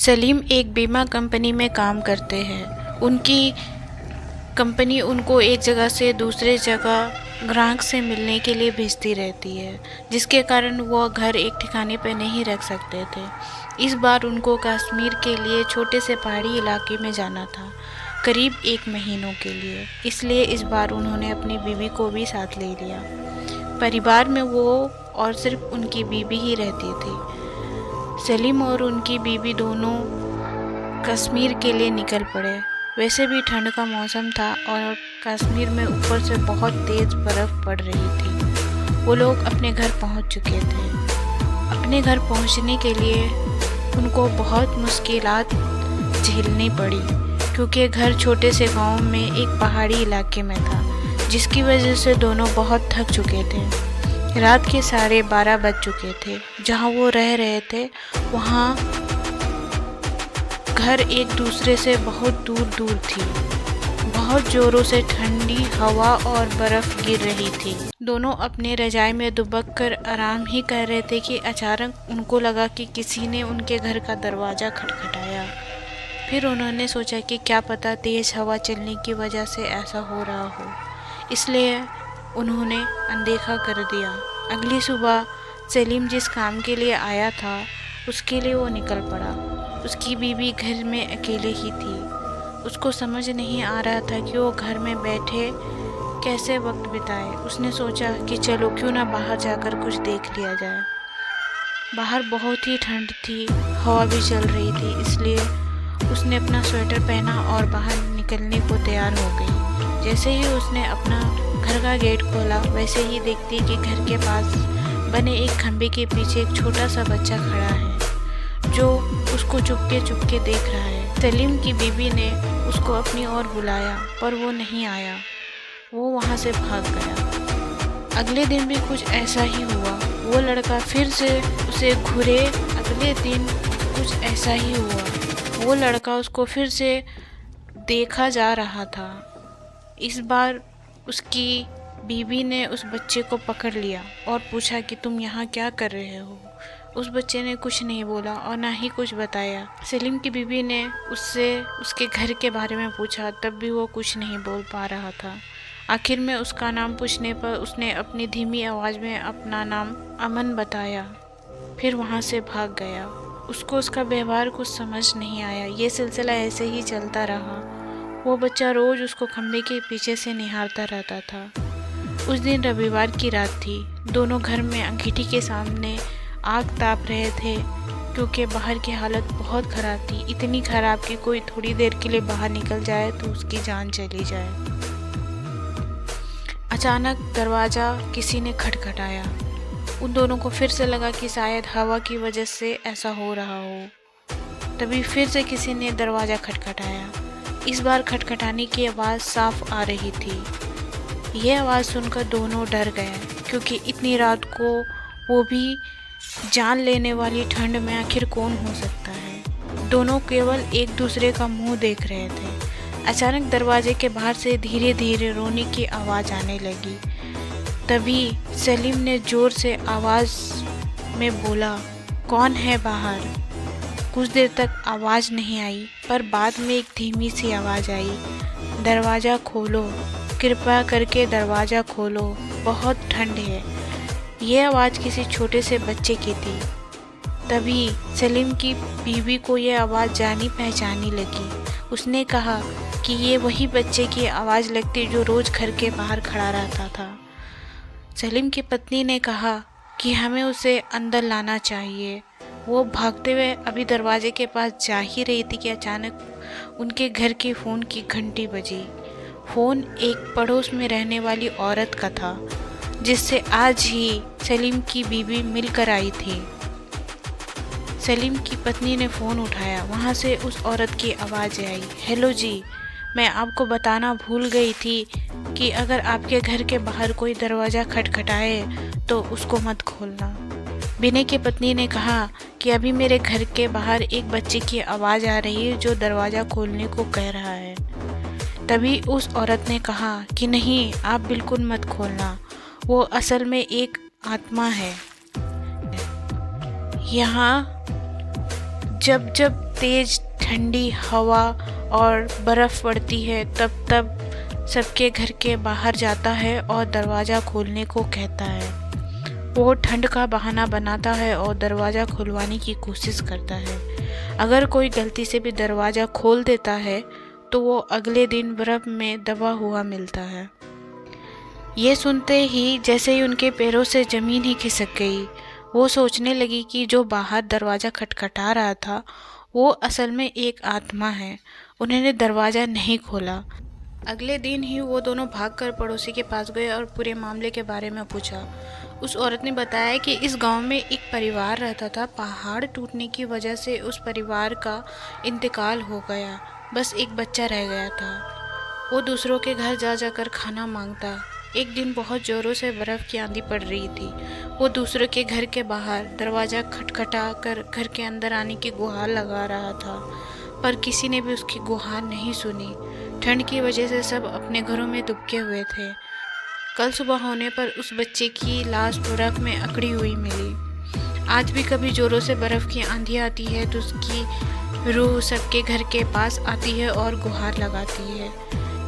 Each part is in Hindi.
सलीम एक बीमा कंपनी में काम करते हैं। उनकी कंपनी उनको एक जगह से दूसरे जगह ग्राहक से मिलने के लिए भेजती रहती है, जिसके कारण वो घर एक ठिकाने पर नहीं रख सकते थे। इस बार उनको कश्मीर के लिए छोटे से पहाड़ी इलाके में जाना था, करीब 1 महीनों के लिए। इसलिए इस बार उन्होंने अपनी बीवी को भी साथ ले लिया। परिवार में वो और सिर्फ उनकी बीवी ही रहती थी। सलीम और उनकी बीवी दोनों कश्मीर के लिए निकल पड़े। वैसे भी ठंड का मौसम था और कश्मीर में ऊपर से बहुत तेज़ बर्फ़ पड़ रही थी। वो लोग अपने घर पहुंच चुके थे। अपने घर पहुंचने के लिए उनको बहुत मुश्किलात झेलनी पड़ी, क्योंकि घर छोटे से गांव में एक पहाड़ी इलाके में था, जिसकी वजह से दोनों बहुत थक चुके थे। रात के 12:30 बज चुके थे। जहां वो रह रहे थे वहां घर एक दूसरे से बहुत दूर दूर थी। बहुत ज़ोरों से ठंडी हवा और बर्फ़ गिर रही थी। दोनों अपने रज़ाई में दुबक कर आराम ही कर रहे थे कि अचानक उनको लगा कि किसी ने उनके घर का दरवाज़ा खटखटाया। फिर उन्होंने सोचा कि क्या पता तेज़ हवा चलने की वजह से ऐसा हो रहा हो, इसलिए उन्होंने अनदेखा कर दिया। अगली सुबह सलीम जिस काम के लिए आया था उसके लिए वो निकल पड़ा। उसकी बीवी घर में अकेले ही थी। उसको समझ नहीं आ रहा था कि वो घर में बैठे कैसे वक्त बिताए। उसने सोचा कि चलो क्यों ना बाहर जाकर कुछ देख लिया जाए। बाहर बहुत ही ठंड थी, हवा भी चल रही थी, इसलिए उसने अपना स्वेटर पहना और बाहर निकलने को तैयार हो गई। जैसे ही उसने अपना घर का गेट खोला, वैसे ही देखती कि घर के पास बने एक खंभे के पीछे एक छोटा सा बच्चा खड़ा है, जो उसको चुपके चुपके देख रहा है। सलीम की बीवी ने उसको अपनी ओर बुलाया, पर वो नहीं आया। वो वहाँ से भाग गया। अगले दिन भी कुछ ऐसा ही हुआ। वो लड़का फिर से उसे घूरे। अगले दिन कुछ ऐसा ही हुआ। वो लड़का उसको फिर से देखा जा रहा था। इस बार उसकी बीवी ने उस बच्चे को पकड़ लिया और पूछा कि तुम यहाँ क्या कर रहे हो। उस बच्चे ने कुछ नहीं बोला और ना ही कुछ बताया। सलीम की बीवी ने उससे उसके घर के बारे में पूछा, तब भी वो कुछ नहीं बोल पा रहा था। आखिर में उसका नाम पूछने पर उसने अपनी धीमी आवाज़ में अपना नाम अमन बताया, फिर वहाँ से भाग गया। उसको उसका व्यवहार कुछ समझ नहीं आया। ये सिलसिला ऐसे ही चलता रहा। वो बच्चा रोज़ उसको खंभे के पीछे से निहारता रहता था। उस दिन रविवार की रात थी। दोनों घर में अंगीठी के सामने आग ताप रहे थे, क्योंकि बाहर की हालत बहुत ख़राब थी। इतनी ख़राब कि कोई थोड़ी देर के लिए बाहर निकल जाए तो उसकी जान चली जाए। अचानक दरवाज़ा किसी ने खटखटाया। उन दोनों को फिर से लगा कि शायद हवा की वजह से ऐसा हो रहा हो। तभी फिर से किसी ने दरवाज़ा खटखटाया। इस बार खटखटाने की आवाज़ साफ आ रही थी। यह आवाज़ सुनकर दोनों डर गए, क्योंकि इतनी रात को, वो भी जान लेने वाली ठंड में, आखिर कौन हो सकता है। दोनों केवल एक दूसरे का मुंह देख रहे थे। अचानक दरवाजे के बाहर से धीरे धीरे रोने की आवाज़ आने लगी। तभी सलीम ने ज़ोर से आवाज़ में बोला, कौन है बाहर। कुछ देर तक आवाज़ नहीं आई, पर बाद में एक धीमी सी आवाज़ आई, दरवाज़ा खोलो, कृपया करके दरवाज़ा खोलो, बहुत ठंड है। यह आवाज़ किसी छोटे से बच्चे की थी। तभी सलीम की बीवी को यह आवाज़ जानी पहचानी लगी। उसने कहा कि ये वही बच्चे की आवाज़ लगती जो रोज़ घर के बाहर खड़ा रहता था। सलीम की पत्नी ने कहा कि हमें उसे अंदर लाना चाहिए। वो भागते हुए अभी दरवाजे के पास जा ही रही थी कि अचानक उनके घर के फ़ोन की घंटी बजी। फ़ोन एक पड़ोस में रहने वाली औरत का था, जिससे आज ही सलीम की बीवी मिलकर आई थी। सलीम की पत्नी ने फ़ोन उठाया। वहाँ से उस औरत की आवाज़ आई, हेलो जी, मैं आपको बताना भूल गई थी कि अगर आपके घर के बाहर कोई दरवाज़ा खटखटाए तो उसको मत खोलना। विनय की पत्नी ने कहा कि अभी मेरे घर के बाहर एक बच्चे की आवाज़ आ रही है जो दरवाज़ा खोलने को कह रहा है। तभी उस औरत ने कहा कि नहीं, आप बिल्कुल मत खोलना, वो असल में एक आत्मा है। यहाँ जब जब तेज़ ठंडी हवा और बर्फ़ पड़ती है तब सबके घर के बाहर जाता है और दरवाज़ा खोलने को कहता है। वो ठंड का बहाना बनाता है और दरवाज़ा खुलवाने की कोशिश करता है। अगर कोई गलती से भी दरवाज़ा खोल देता है तो वो अगले दिन बर्फ़ में दबा हुआ मिलता है। ये सुनते ही जैसे ही उनके पैरों से ज़मीन ही खिसक गई। वो सोचने लगी कि जो बाहर दरवाज़ा खटखटा रहा था वो असल में एक आत्मा है। उन्होंने दरवाज़ा नहीं खोला। अगले दिन ही वो दोनों भागकर पड़ोसी के पास गए और पूरे मामले के बारे में पूछा। उस औरत ने बताया कि इस गांव में एक परिवार रहता था। पहाड़ टूटने की वजह से उस परिवार का इंतकाल हो गया। बस एक बच्चा रह गया था। वो दूसरों के घर जा जाकर खाना मांगता। एक दिन बहुत ज़ोरों से बर्फ़ की आंधी पड़ रही थी। वो दूसरों के घर के बाहर दरवाज़ा खटखटा कर घर के अंदर आने की गुहार लगा रहा था, पर किसी ने भी उसकी गुहार नहीं सुनी। ठंड की वजह से सब अपने घरों में दुबके हुए थे। कल सुबह होने पर उस बच्चे की लाश बर्फ़ में अकड़ी हुई मिली। आज भी कभी ज़ोरों से बर्फ़ की आंधी आती है तो उसकी रूह सबके घर के पास आती है और गुहार लगाती है।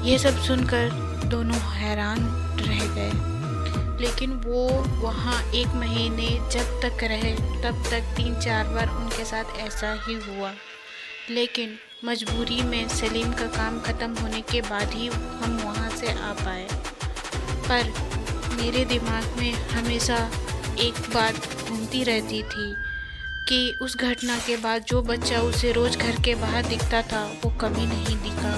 ये सब सुनकर दोनों हैरान रह गए। लेकिन वो वहाँ 1 महीने जब तक रहे तब तक 3-4 बार उनके साथ ऐसा ही हुआ। लेकिन मजबूरी में सलीम का काम ख़त्म होने के बाद ही हम वहाँ से आ पाए। पर मेरे दिमाग में हमेशा एक बात घूमती रहती थी कि उस घटना के बाद जो बच्चा उसे रोज़ घर के बाहर दिखता था वो कभी नहीं दिखा।